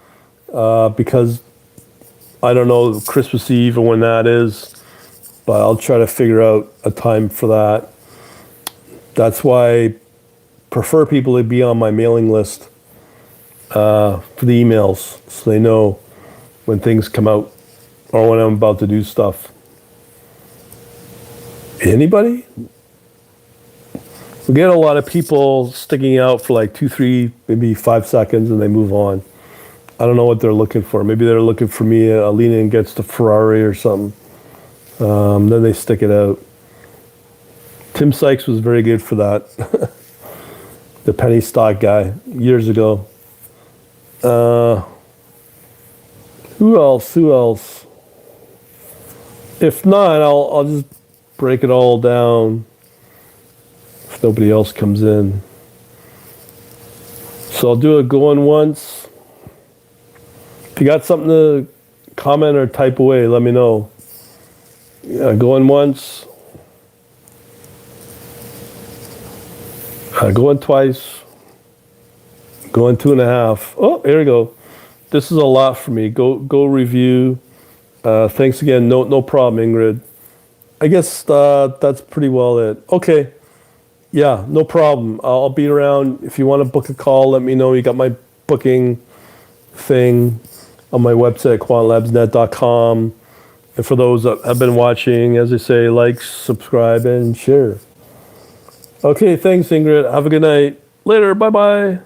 because I don't know Christmas Eve or when that is, but I'll try to figure out a time for that. That's why I prefer people to be on my mailing list for the emails so they know when things come out or when I'm about to do stuff. Anybody? We get a lot of people sticking out for like 2, 3, maybe 5 seconds and they move on. I don't know what they're looking for. Maybe they're looking for me leaning against a Ferrari or something. Then they stick it out. Tim Sykes was very good for that. The penny stock guy years ago. Who else? If not, I'll just break it all down if nobody else comes in. So I'll do a going once. If you got something to comment or type away, let me know. Going once. Going twice. Going 2.5. Oh, here we go. This is a lot for me. Go review. Thanks again. No problem, Ingrid. I guess that's pretty well it. Okay. Yeah, no problem. I'll be around. If you want to book a call, let me know. You got my booking thing on my website, quantlabsnet.com. And for those that have been watching, as I say, like, subscribe, and share. Okay, thanks, Ingrid. Have a good night. Later. Bye-bye.